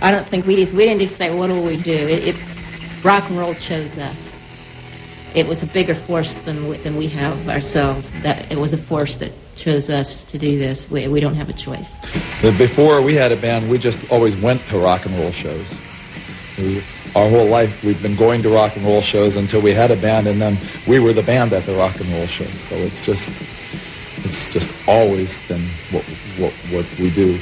I don't think we didn't just say, what do we do? Rock and roll chose us. It was a bigger force than we have ourselves. That it was a force that chose us to do this. We don't have a choice. Before we had a band, we just always went to rock and roll shows. Our whole life, we've been going to rock and roll shows until we had a band, and then we were the band at the rock and roll shows. So it's just always been what we do.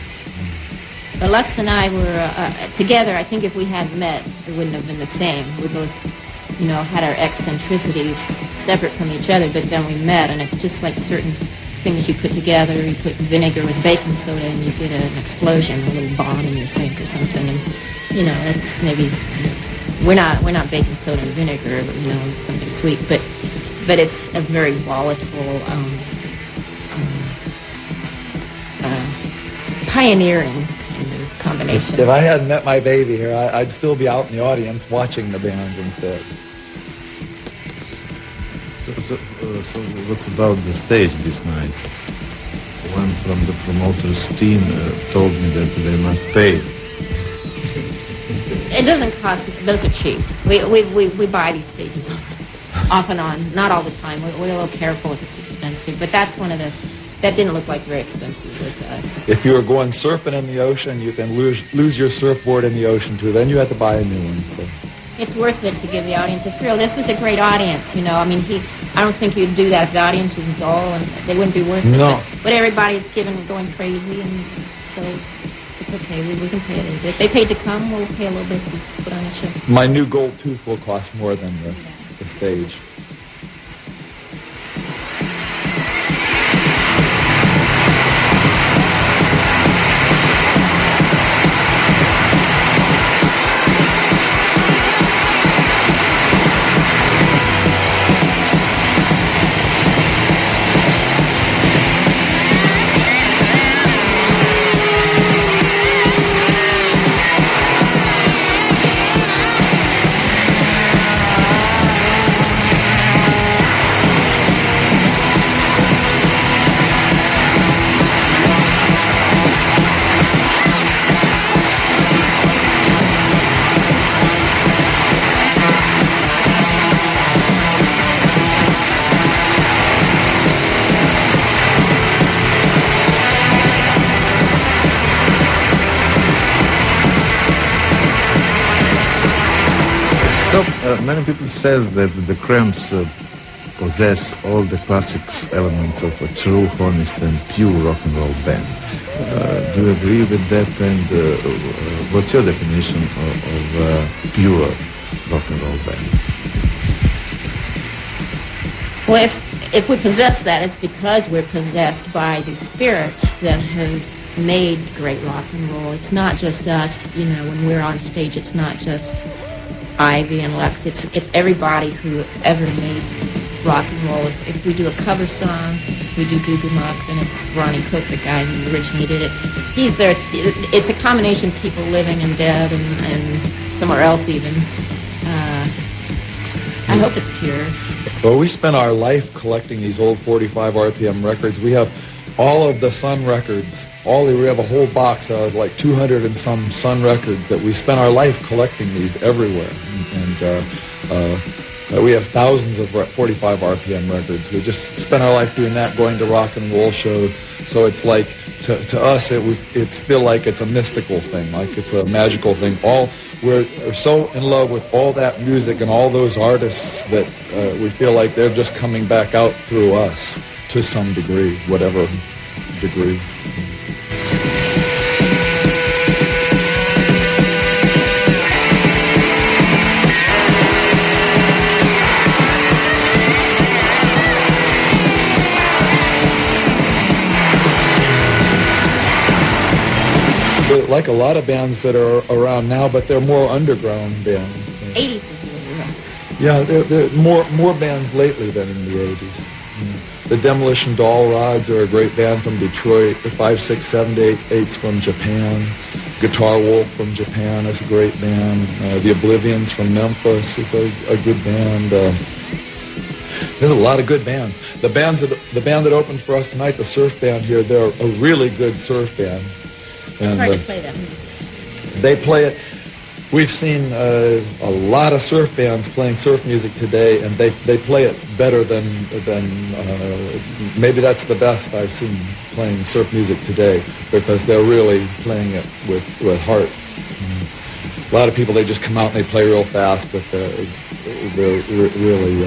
But Lux and I were together. I think if we hadn't met, it wouldn't have been the same. We both, had our eccentricities separate from each other, but then we met, and it's just like certain things you put together. You put vinegar with baking soda, and you get an explosion, a little bomb in your sink or something. And that's maybe we're not baking soda and vinegar, something sweet, but it's a very volatile, pioneering combination. If I hadn't met my baby here, I'd still be out in the audience watching the bands instead. So what's about the stage this night? One from the promoter's team told me that they must pay. It doesn't cost. Those are cheap. We buy these stages off and on. Not all the time. We're a little careful if it's expensive. But that's one of the. That didn't look like very expensive to us. If you were going surfing in the ocean, you can lose your surfboard in the ocean too. Then you have to buy a new one. So it's worth it to give the audience a thrill. This was a great audience. I don't think you'd do that if the audience was dull, and they wouldn't be worth it. No. But everybody's going crazy, and so it's okay. We can pay a little bit. They paid to come. We'll pay a little bit to put on a show. My new gold tooth will cost more than the stage. Many people says that the Cramps possess all the classic elements of a true, honest, and pure rock and roll band. Do you agree with that? And what's your definition of pure rock and roll band? Well, if we possess that, it's because we're possessed by the spirits that have made great rock and roll. It's not just us, when we're on stage, it's not just Ivy and Lux. It's everybody who ever made rock and roll. If we do a cover song, we do Goo Goo Muck, then it's Ronnie Cook, the guy who originally did it. He's there. It's a combination of people living and dead and somewhere else even. I hope it's pure. Well, we spent our life collecting these old 45 RPM records. We have all of the Sun records. We have a whole box of like 200 and some Sun records that we spent our life collecting these everywhere. And we have thousands of 45 RPM records. We just spent our life doing that, going to rock and roll shows. So it's like, to us, it's feel like it's a mystical thing, like it's a magical thing. We're so in love with all that music and all those artists that we feel like they're just coming back out through us to some degree, whatever degree. Like a lot of bands that are around now, but they're more underground bands. 80s is a little rough. Yeah, there are more bands lately than in the 80s. The Demolition Doll Rods are a great band from Detroit. The 5, 6, 7, 8's from Japan. Guitar Wolf from Japan is a great band. The Oblivions from Memphis is a good band. There's a lot of good bands. The band that opened for us tonight, the surf band here, they're a really good surf band. It's hard to play that music. They play it. We've seen a lot of surf bands playing surf music today, and they play it better than maybe that's the best I've seen playing surf music today, because they're really playing it with heart. A lot of people, they just come out and they play real fast, but they're really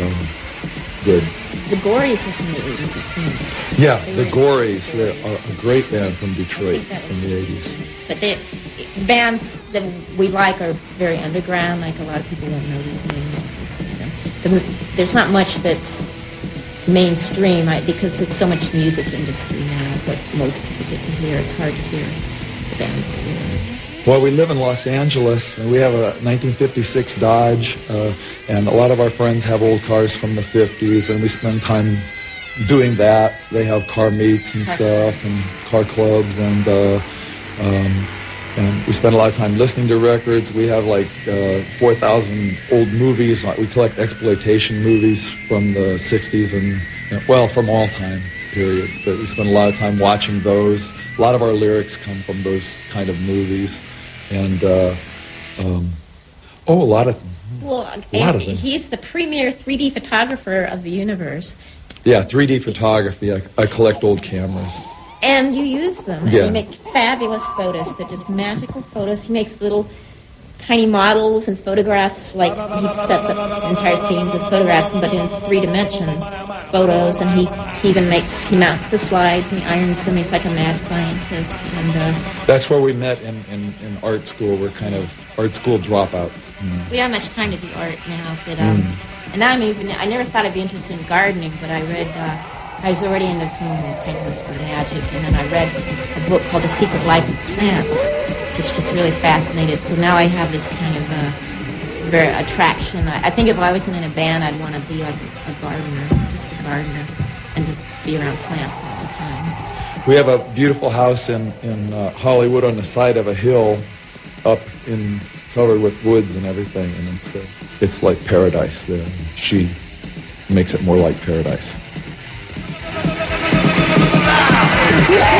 good. The Gories were from the 80s, it seems. Yeah, the Gories, they're a great band from Detroit in the 80s. But bands that we like are very underground, like a lot of people don't know these names. There's not much that's mainstream, because it's so much music industry now, what most people get to hear. It's hard to hear the bands that we like. Well, we live in Los Angeles, and we have a 1956 Dodge, and a lot of our friends have old cars from the 50s, and we spend time doing that. They have car meets and stuff, and car clubs, and we spend a lot of time listening to records. We have like 4,000 old movies. We collect exploitation movies from the 60s and, from all time periods, but we spend a lot of time watching those. A lot of our lyrics come from those kind of movies. And, a lot of them. He's the premier 3D photographer of the universe. Yeah, 3D photography. I collect old cameras. And you use them. Yeah. And you make fabulous photos. They're just magical photos. He makes little tiny models and photographs, like he sets up entire scenes of photographs, but in three-dimension photos. And he mounts the slides and he irons them. He's like a mad scientist. And that's where we met in art school. We're kind of art school dropouts. We don't have much time to do art now, but and now I never thought I'd be interested in gardening, but I read. I was already into some kinds of sort of magic, and then I read a book called The Secret Life of Plants, which just really fascinated. So now I have this kind of very attraction. I think if I wasn't in a band, I'd want to be like a gardener, just a gardener, and just be around plants all the time. We have a beautiful house in Hollywood on the side of a hill, covered with woods and everything, and it's like paradise there. She makes it more like paradise. Yeah!